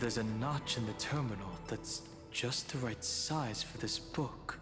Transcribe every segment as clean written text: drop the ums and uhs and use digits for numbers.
There's a notch in the terminal that's just the right size for this book.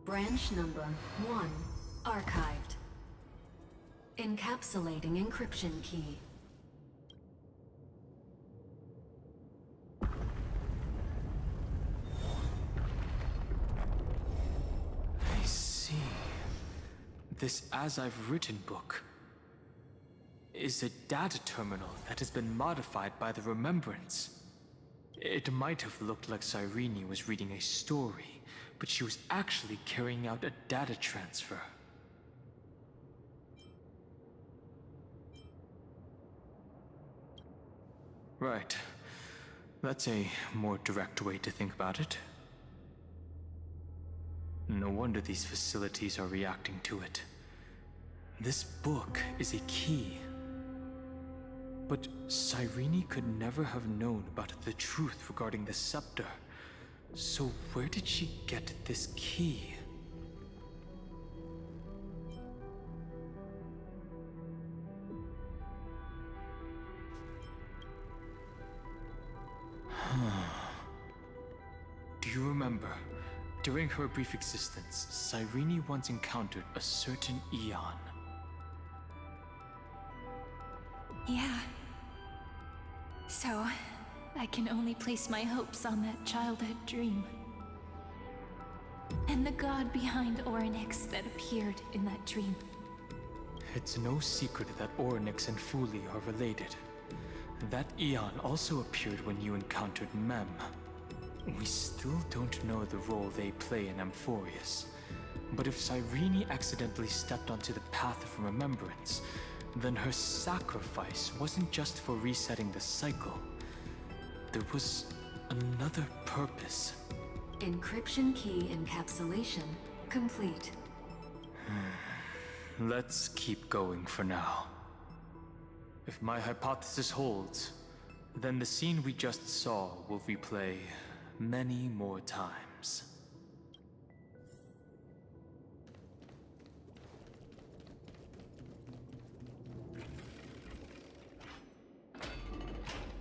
Branch number 1, archived. Encapsulating encryption key. I see. This As I've Written book is a data terminal that has been modified by the Remembrance. It might have looked like Cyrene was reading a story, but she was actually carrying out a data transfer. Right. That's a more direct way to think about it. No wonder these facilities are reacting to it. This book is a key. But Cyrene could never have known about the truth regarding the scepter. So where did she get this key? Do you remember? During her brief existence, Cyrene once encountered a certain Eon. Yeah. So, I can only place my hopes on that childhood dream. And the god behind Orynyx that appeared in that dream. It's no secret that Orynyx and Fuli are related. That Eon also appeared when you encountered Mem. We still don't know the role they play in Amphoreus. But if Cyrene accidentally stepped onto the path of remembrance, then her sacrifice wasn't just for resetting the cycle. There was another purpose. Encryption key encapsulation complete. Let's keep going for now. If my hypothesis holds, then the scene we just saw will replay many more times.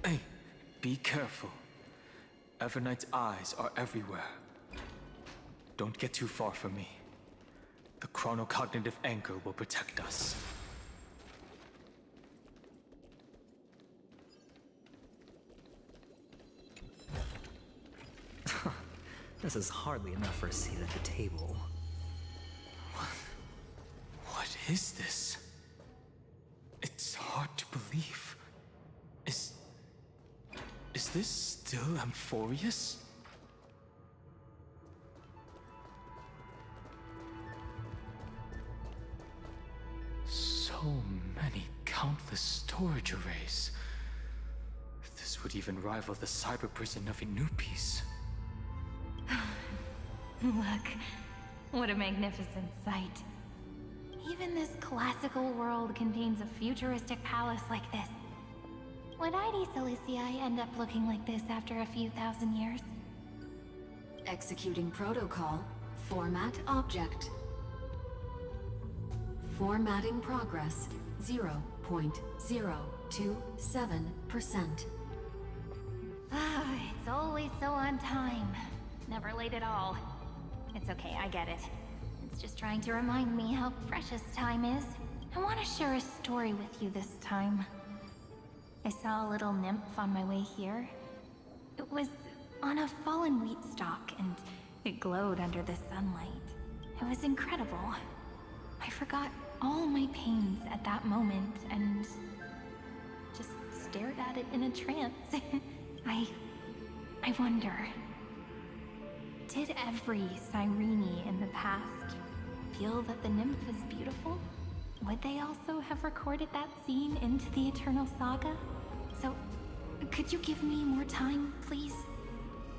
Hey, be careful. Everknight's eyes are everywhere. Don't get too far from me. The chronocognitive anchor will protect us. This is hardly enough for a seat at the table. What is this? It's hard to believe. Is this still Amphoreus? So many countless storage arrays. This would even rival the cyber prison of Inupis. Look, what a magnificent sight. Even this classical world contains a futuristic palace like this. Would ID Cilicii end up looking like this after a few thousand years? Executing protocol. Format object. Formatting progress 0.027%. Ah, it's always so on time. Never late at all. It's okay, I get it. It's just trying to remind me how precious time is. I want to share a story with you this time. I saw a little nymph on my way here. It was on a fallen wheat stalk, and it glowed under the sunlight. It was incredible. I forgot all my pains at that moment, and just stared at it in a trance. I wonder... did every Cyrene in the past feel that the nymph was beautiful? Would they also have recorded that scene into the Eternal Saga? So, could you give me more time, please?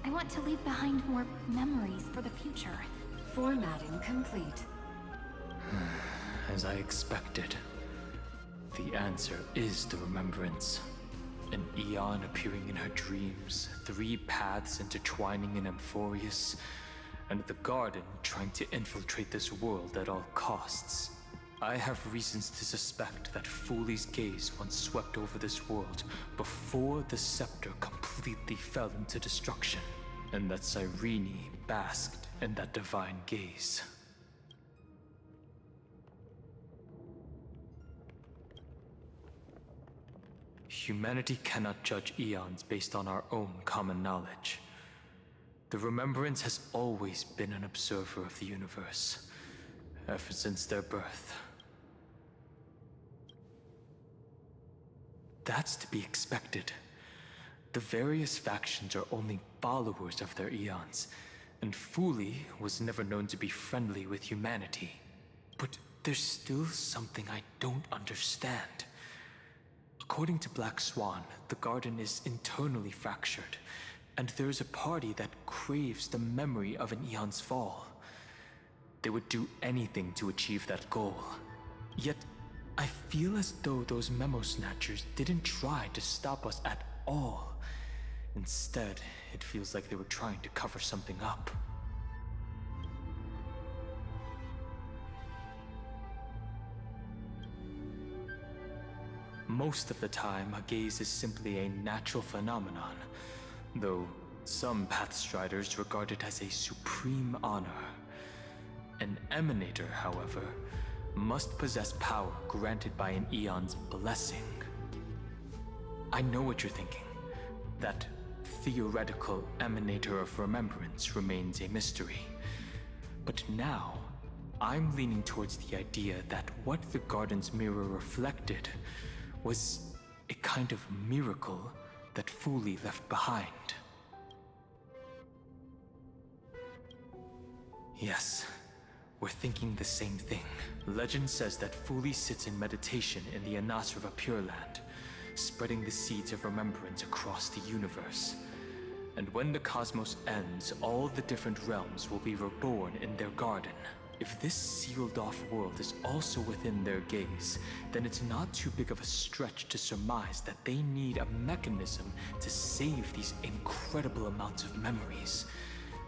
I want to leave behind more memories for the future. Formatting complete. As I expected, the answer is the remembrance. An Eon appearing in her dreams, 3 paths intertwining in Amphoreus, and the Garden trying to infiltrate this world at all costs. I have reasons to suspect that Fooley's gaze once swept over this world before the scepter completely fell into destruction, and that Cyrene basked in that divine gaze. Humanity cannot judge eons based on our own common knowledge. The Remembrance has always been an observer of the universe, ever since their birth. That's to be expected. The various factions are only followers of their eons, and Fooley was never known to be friendly with humanity. But there's still something I don't understand. According to Black Swan, the garden is internally fractured, and there's a party that craves the memory of an eon's fall. They would do anything to achieve that goal. Yet, I feel as though those memo snatchers didn't try to stop us at all. Instead, it feels like they were trying to cover something up. Most of the time, a gaze is simply a natural phenomenon, though some Pathstriders regard it as a supreme honor. An Emanator, however, must possess power granted by an eon's blessing. I know what you're thinking. That theoretical Emanator of Remembrance remains a mystery. But now, I'm leaning towards the idea that what the garden's mirror reflected was a kind of miracle that Fooley left behind. Yes, we're thinking the same thing. Legend says that Fooley sits in meditation in the Anasrva Pure Land, spreading the seeds of remembrance across the universe. And when the cosmos ends, all the different realms will be reborn in their garden. If this sealed-off world is also within their gaze, then it's not too big of a stretch to surmise that they need a mechanism to save these incredible amounts of memories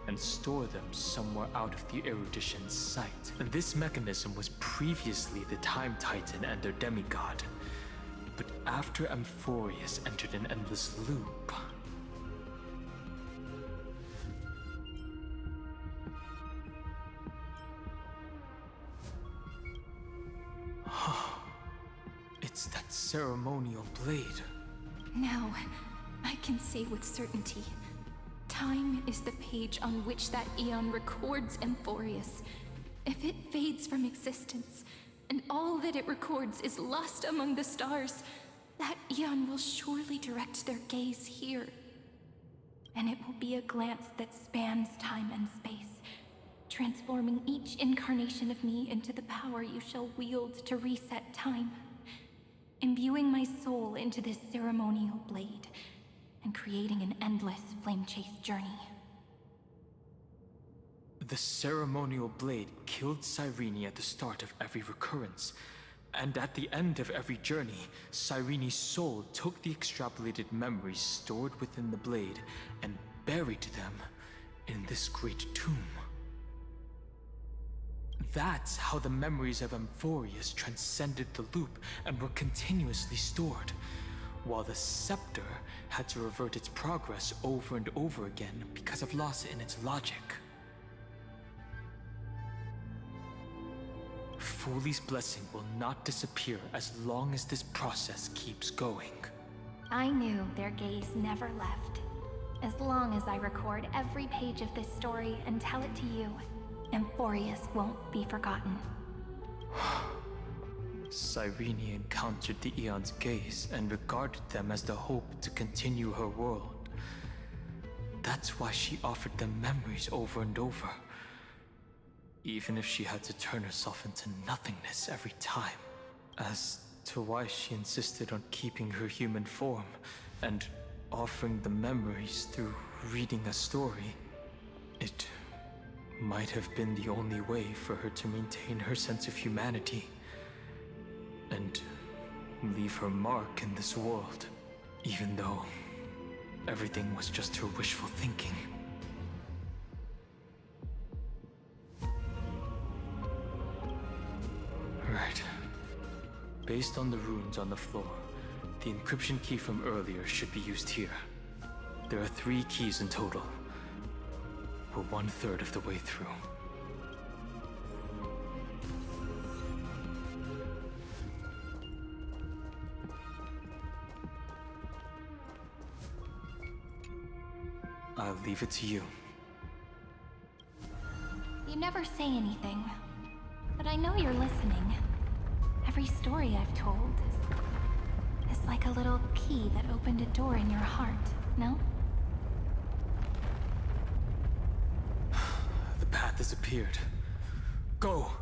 and store them somewhere out of the erudition's sight. And this mechanism was previously the Time Titan and their demigod. But after Amphoreus entered an endless loop, it's that ceremonial blade. Now, I can say with certainty, time is the page on which that eon records Amphoreus. If it fades from existence, and all that it records is lost among the stars, that eon will surely direct their gaze here. And it will be a glance that spans time and space, transforming each incarnation of me into the power you shall wield to reset time, imbuing my soul into this ceremonial blade, and creating an endless flame-chased journey. The ceremonial blade killed Cyrene at the start of every recurrence, and at the end of every journey, Cyrene's soul took the extrapolated memories stored within the blade and buried them in this great tomb. That's how the memories of Amphoreus transcended the loop and were continuously stored, while the scepter had to revert its progress over and over again because of loss in its logic. Fooley's blessing will not disappear as long as this process keeps going. I knew their gaze never left. As long as I record every page of this story and tell it to you, Amphoreus won't be forgotten. Cyrene encountered the Eon's gaze and regarded them as the hope to continue her world. That's why she offered them memories over and over, even if she had to turn herself into nothingness every time. As to why she insisted on keeping her human form and offering the memories through reading a story, it might have been the only way for her to maintain her sense of humanity and leave her mark in this world, even though everything was just her wishful thinking. Right. Based on the runes on the floor, the encryption key from earlier should be used here. There are 3 keys in total. We're 1/3 of the way through. I'll leave it to you. You never say anything, but I know you're listening. Every story I've told is like a little key that opened a door in your heart, no? The path has appeared. Go!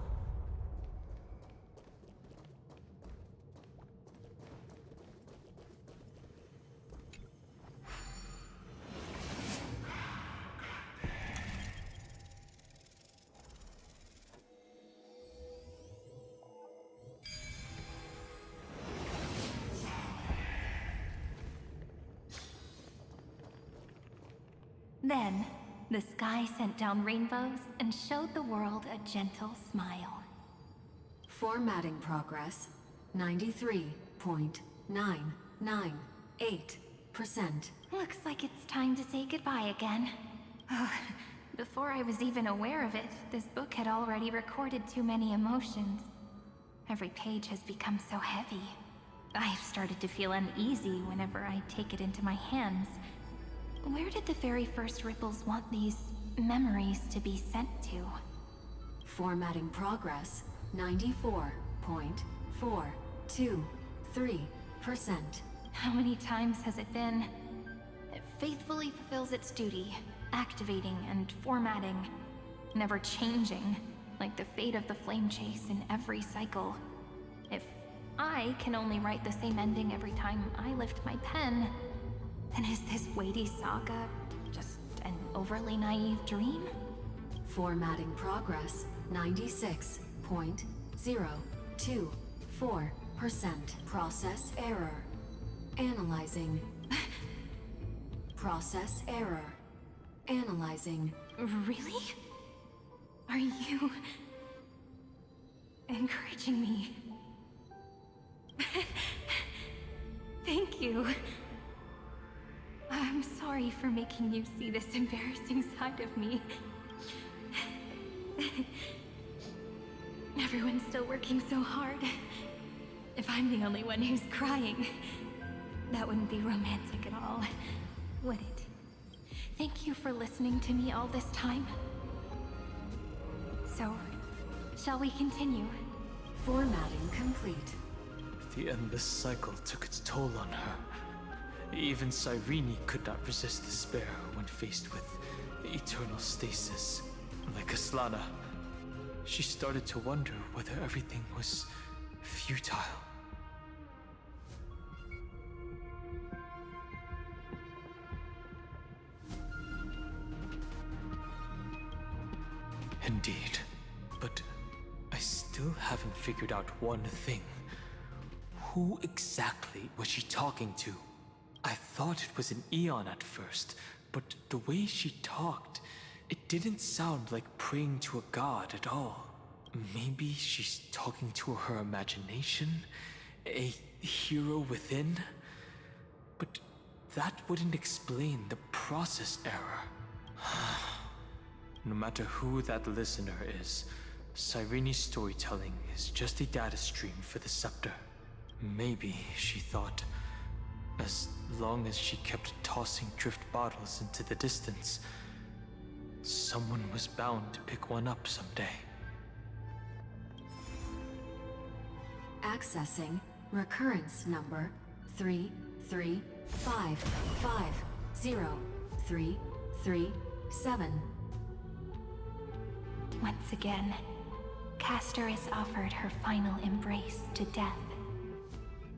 Then, the sky sent down rainbows and showed the world a gentle smile. Formatting progress 93.998%. Looks like it's time to say goodbye again. Before I was even aware of it, this book had already recorded too many emotions. Every page has become so heavy. I've started to feel uneasy whenever I take it into my hands. Where did the very first ripples want these memories to be sent to? Formatting progress 94.423%. How many times has it been? It faithfully fulfills its duty, activating and formatting, never changing, like the fate of the flame chase in every cycle. If I can only write the same ending every time I lift my pen, then is this weighty saga just an overly naive dream? Formatting progress 96.024%. Process error. Analyzing. Process error. Analyzing. Really? Are you encouraging me? Thank you. I'm sorry for making you see this embarrassing side of me. Everyone's still working so hard. If I'm the only one who's crying, that wouldn't be romantic at all, would it? Thank you for listening to me all this time. So, shall we continue? Formatting complete. The endless cycle took its toll on her. Even Cyrene could not resist despair when faced with eternal stasis. Like Aslana, she started to wonder whether everything was futile. Indeed, but I still haven't figured out one thing. Who exactly was she talking to? I thought it was an Eon at first, but the way she talked, it didn't sound like praying to a god at all. Maybe she's talking to her imagination? A hero within? But that wouldn't explain the process error. No matter who that listener is, Cyrene's storytelling is just a data stream for the scepter. Maybe, she thought, as long as she kept tossing drift bottles into the distance, someone was bound to pick one up someday. Accessing recurrence number 335503337. Once again, Castor is offered her final embrace to death.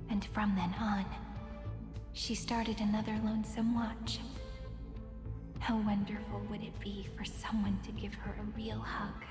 And from then on, she started another lonesome watch. How wonderful would it be for someone to give her a real hug?